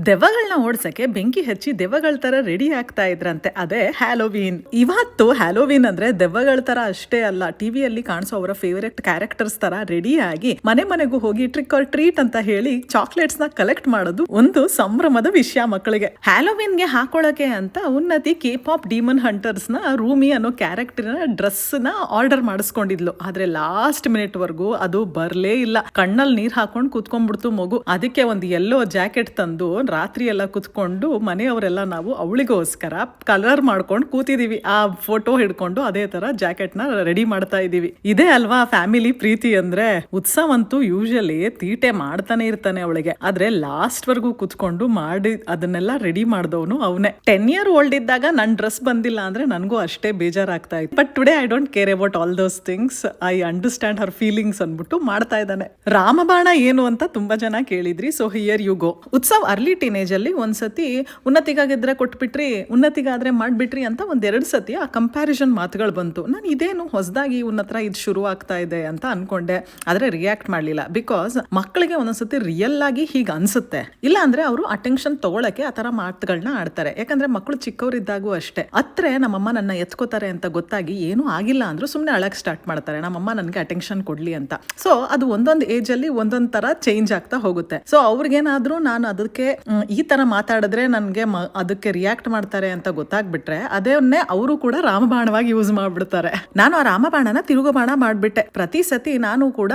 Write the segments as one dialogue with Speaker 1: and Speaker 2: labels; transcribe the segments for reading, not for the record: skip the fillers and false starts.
Speaker 1: ದೆವ್ವಗಳನ್ನ ಓಡ್ಸಕ್ಕೆ ಬೆಂಕಿ ಹಚ್ಚಿ ದೆವ್ವಗಳ ತರ ರೆಡಿ ಆಗ್ತಾ ಇದ್ರಂತೆ. ಅದೇ ಹ್ಯಾಲೋವೀನ್. ಇವತ್ತು ಹ್ಯಾಲೋವೀನ್ ಅಂದ್ರೆ ದೆವ್ವಗಳ ತರ ಅಷ್ಟೇ ಅಲ್ಲ, ಟಿವಿಯಲ್ಲಿ ಕಾಣಿಸೋ ಅವರ ಫೇವರೆಟ್ ಕ್ಯಾರೆಕ್ಟರ್ಸ್ ತರ ರೆಡಿ ಆಗಿ ಮನೆ ಮನೆಗೂ ಹೋಗಿ ಟ್ರಿಕ್ ಆರ್ ಟ್ರೀಟ್ ಅಂತ ಹೇಳಿ ಚಾಕ್ಲೇಟ್ಸ್ ನ ಕಲೆಕ್ಟ್ ಮಾಡೋದು ಒಂದು ಸಂಭ್ರಮದ ವಿಷಯ ಮಕ್ಕಳಿಗೆ. ಹ್ಯಾಲೋವೀನ್ ಗೆ ಹಾಕೊಳ್ಳಕ್ಕೆ ಅಂತ ಉನ್ನತಿ ಕೆ-ಪಾಪ್ ಡಿಮನ್ ಹಂಟರ್ಸ್ ನ ರೂಮಿ ಅನ್ನೋ ಕ್ಯಾರೆಕ್ಟರ್ ಡ್ರೆಸ್ ನ ಆರ್ಡರ್ ಮಾಡಿಸ್ಕೊಂಡಿದ್ಲು. ಆದ್ರೆ ಲಾಸ್ಟ್ ಮಿನಿಟ್ ವರ್ಗೂ ಅದು ಬರ್ಲೇ ಇಲ್ಲ. ಕಣ್ಣಲ್ಲಿ ನೀರ್ ಹಾಕೊಂಡು ಕೂತ್ಕೊಂಡ್ಬಿಡ್ತು ಮಗು. ಅದಕ್ಕೆ ಒಂದು ಎಲ್ಲೋ ಜಾಕೆಟ್ ತಂದು ರಾತ್ರಿ ಎಲ್ಲ ಕುತ್ಕೊಂಡು ಮನೆಯವರೆಲ್ಲ ನಾವು ಅವಳಿಗೋಸ್ಕರ ಕಲರ್ ಮಾಡ್ಕೊಂಡು ಕೂತಿದೀವಿ. ಆ ಫೋಟೋ ಹಿಡ್ಕೊಂಡು ಅದೇ ತರ ಜಾಕೆಟ್ ನ ರೆಡಿ ಮಾಡ್ತಾ ಇದೀವಿ. ಇದೇ ಅಲ್ವಾ ಫ್ಯಾಮಿಲಿ ಪ್ರೀತಿ ಅಂದ್ರೆ. ಉತ್ಸವ ಅಂತೂ ಯೂಶಲಿ ತೀಟೆ ಮಾಡ್ತಾನೆ ಇರ್ತಾನೆ ಅವಳಿಗೆ, ಆದ್ರೆ ಲಾಸ್ಟ್ ವರ್ಗೂ ಕುತ್ಕೊಂಡು ಮಾಡಿ ಅದನ್ನೆಲ್ಲ ರೆಡಿ ಮಾಡಿದವನು ಅವನೇ. 10 year old ಇದ್ದಾಗ ನನ್ ಡ್ರೆಸ್ ಬಂದಿಲ್ಲ ಅಂದ್ರೆ ನನಗೂ ಅಷ್ಟೇ ಬೇಜಾರಾಗ್ತಾ ಇತ್ತು. But today I don't care about all those things. I understand her feelings ಅನ್ಬಿಟ್ಟು ಮಾಡ್ತಾ ಇದ್ದಾನೆ. ರಾಮಬಾಣ ಏನು ಅಂತ ತುಂಬಾ ಜನ ಕೇಳಿದ್ರಿ, so here you go. Utsav early teenage ಅಲ್ಲಿ ಒಂದ್ಸತಿ ಉನ್ನತಿಗಾಗಿದ್ರೆ ಕೊಟ್ಬಿಟ್ರಿ, ಉನ್ನತಿಗಾದ್ರೆ ಮಾಡ್ಬಿಟ್ರಿ ಅಂತ 1-2 ಸತಿ ಆ ಕಂಪ್ಯಾರಿಸನ್ ಮಾತುಗಳು ಬಂತು. ನಾನು ಇದೇನು ಹೊಸದಾಗಿ ಉನ್ನತ್ರ ಇದು ಶುರು ಆಗ್ತಾ ಇದೆ ಅಂತ ಅನ್ಕೊಂಡೆ, ಆದ್ರೆ ರಿಯಾಕ್ಟ್ ಮಾಡ್ಲಿಲ್ಲ. ಬಿಕಾಸ್ ಮಕ್ಕಳಿಗೆ ಒಂದೊಂದ್ಸತಿ ರಿಯಲ್ ಆಗಿ ಹೀಗೆ ಅನ್ಸುತ್ತೆ, ಇಲ್ಲ ಅಂದ್ರೆ ಅವರು ಅಟೆನ್ಷನ್ ತಗೊಳಕ್ಕೆ ಆ ತರ ಮಾತುಗಳನ್ನ ಆಡ್ತಾರೆ. ಯಾಕಂದ್ರೆ ಮಕ್ಕಳು ಚಿಕ್ಕವರಿದ್ದಾಗೂ ಅಷ್ಟೇ. ಅತ್ರೆ ನಮ್ಮಮ್ಮ ನನ್ನ ಎತ್ಕೋತಾರೆ ಅಂತ ಗೊತ್ತಾಗಿ ಏನೂ ಆಗಿಲ್ಲ ಅಂದ್ರೂ ಸುಮ್ನೆ ಅಳಕ್ ಸ್ಟಾರ್ಟ್ ಮಾಡ್ತಾರೆ, ನಮ್ಮಮ್ಮ ನನ್ಗೆ ಅಟೆನ್ಷನ್ ಕೊಡ್ಲಿ ಅಂತ. ಸೊ ಅದು ಒಂದೊಂದು ಏಜ್ ಅಲ್ಲಿ ಒಂದೊಂದ್ ತರ ಚೇಂಜ್ ಆಗ್ತಾ ಹೋಗುತ್ತೆ. ಸೊ ಅವ್ರಿಗೇನಾದ್ರೂ ನಾನು ಅದಕ್ಕೆ ಈ ತರ ಮಾತಾಡಿದ್ರೆ ನನ್ಗೆ ಅದಕ್ಕೆ ರಿಯಾಕ್ಟ್ ಮಾಡ್ತಾರೆ ಅಂತ ಗೊತ್ತಾಗ್ಬಿಟ್ರೆ ಅದನ್ನೇ ಅವರು ಕೂಡ ರಾಮಬಾಣವಾಗಿ ಯೂಸ್ ಮಾಡ್ಬಿಡ್ತಾರೆ. ನಾನು ಆ ರಾಮಬಾಣನ ತಿರುಗುಬಾಣ ಮಾಡ್ಬಿಟ್ಟೆ. ಪ್ರತಿ ಸತಿ ನಾನು ಕೂಡ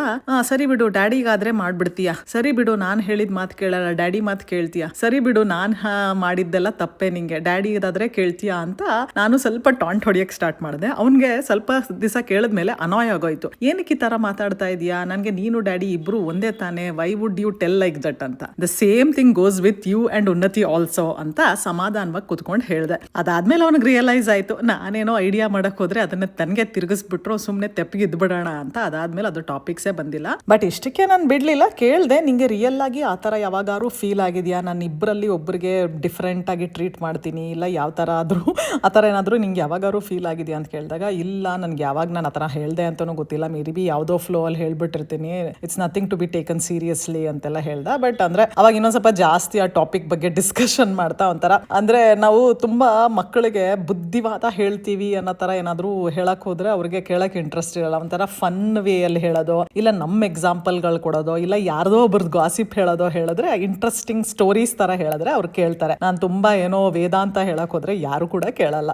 Speaker 1: ಸರಿ ಬಿಡು ಡ್ಯಾಡಿಗಾದ್ರೆ ಮಾಡ್ಬಿಡ್ತೀಯ, ಸರಿ ಬಿಡು ನಾನ್ ಹೇಳಿದ ಮಾತು ಕೇಳಲ್ಲ, ಡ್ಯಾಡಿ ಮಾತು ಕೇಳ್ತೀಯ, ಸರಿ ಬಿಡು ನಾನ್ ಮಾಡಿದ್ದೆಲ್ಲ ತಪ್ಪೆ, ನಿಂಗೆ ಡ್ಯಾಡಿಗಾದ್ರೆ ಕೇಳ್ತೀಯ ಅಂತ ನಾನು ಸ್ವಲ್ಪ ಟಾಂಟ್ ಹೊಡಿಯಕ್ ಸ್ಟಾರ್ಟ್ ಮಾಡಿದೆ. ಅವ್ನ್ಗೆ ಸ್ವಲ್ಪ ದಿವಸ ಕೇಳಿದ್ಮೇಲೆ ಅನಾಯ್ ಆಗೋಯ್ತು. ಏನಕ್ಕೆ ಈ ತರ ಮಾತಾಡ್ತಾ ಇದೀಯಾ, ನನ್ಗೆ ನೀನು ಡ್ಯಾಡಿ ಇಬ್ರು ಒಂದೇ ತಾನೆ, why would you tell like that ಅಂತ. The same thing goes with you and Unnati also ಅಂತ ಸಮಾಧಾನವಾಗಿ ಕುತ್ಕೊಂಡು ಹೇಳ್ದೆ. ಅದಾದ್ಮೇಲೆ ಅವನಿಗೆ ರಿಯಲೈಸ್ ಆಯ್ತು, ನಾನೇನೋ ಐಡಿಯಾ ಮಾಡಕ್ ಹೋದ್ರೆ ಅದನ್ನ ತನ್ಗೆ ತಿರುಗಿಸ್ಬಿಟ್ರು, ಸುಮ್ನೆ ತೆಪ್ಪಿಗೆ ಬಿಡೋಣ ಅಂತ. ಅದಾದ್ಮೇಲೆ ಅದು ಟಾಪಿಕ್ಸೇ ಬಂದಿಲ್ಲ. ಬಟ್ ಇಷ್ಟಕ್ಕೆ ನಾನು ಬಿಡ್ಲಿಲ್ಲ, ಕೇಳ್ದೆ ನಿಂಗೆ ರಿಯಲ್ ಆಗಿ ಆ ತರ ಯಾವಾಗಾರು ಫೀಲ್ ಆಗಿದ್ಯಾ, ನಾನು ಇಬ್ಬರಲ್ಲಿ ಒಬ್ಬರಿಗೆ ಡಿಫ್ರೆಂಟ್ ಆಗಿ ಟ್ರೀಟ್ ಮಾಡ್ತೀನಿ, ಇಲ್ಲ ಯಾವ ತರ ಆದ್ರೂ ಆ ತರ ಏನಾದ್ರು ನಿಂಗೆ ಯಾವಾಗಾರು ಫೀಲ್ ಆಗಿದ್ಯಾ ಅಂತ ಕೇಳಿದಾಗ, ಇಲ್ಲ ನನ್ಗೆ ಯಾವಾಗ ನಾನು ಆ ತರ ಹೇಳ್ದೆ ಅಂತಾನೂ ಗೊತ್ತಿಲ್ಲ, ಮೇ ಬಿ ಯಾವುದೋ ಫ್ಲೋ ಅಲ್ಲಿ ಹೇಳ್ಬಿಟ್ಟಿರ್ತೀನಿ, it's nothing to be taken seriously ಅಂತೆಲ್ಲ ಹೇಳ್ದ. ಬಟ್ ಅಂದ್ರೆ ಅವಾಗ ಇನ್ನೊಂದ್ ಸ್ವಲ್ಪ ಜಾಸ್ತಿ ಆ ಟಾಪಿಕ್ ಬಗ್ಗೆ ಡಿಸ್ಕಷನ್ ಮಾಡ್ತಾ ಒಂಥರ ಅಂದ್ರೆ ನಾವು ತುಂಬಾ ಮಕ್ಕಳಿಗೆ ಬುದ್ಧಿವಾದ ಹೇಳ್ತೀವಿ ಅನ್ನೋ ತರ ಏನಾದ್ರು ಹೇಳಕ್ ಹೋದ್ರೆ ಅವ್ರಿಗೆ ಕೇಳಕ್ ಇಂಟ್ರೆಸ್ಟ್ ಇರಲ್ಲ. ಒಂಥರ ಫನ್ ವೇ ಅಲ್ಲಿ ಹೇಳೋದು, ಇಲ್ಲ ನಮ್ಮ ಎಕ್ಸಾಂಪಲ್ಗಳು ಕೊಡೋದು, ಇಲ್ಲ ಯಾರ್ದೋ ಒಬ್ರದ್ದು ಗಾಸಿಪ್ ಹೇಳೋದು ಹೇಳಿದ್ರೆ ಇಂಟ್ರೆಸ್ಟಿಂಗ್ ಸ್ಟೋರೀಸ್ ತರ ಹೇಳಿದ್ರೆ ಅವ್ರು ಕೇಳ್ತಾರೆ. ನಾನು ತುಂಬಾ ಏನೋ ವೇದಾಂತ ಹೇಳಕ್ ಹೋದ್ರೆ ಯಾರು ಕೂಡ ಕೇಳಲ್ಲ.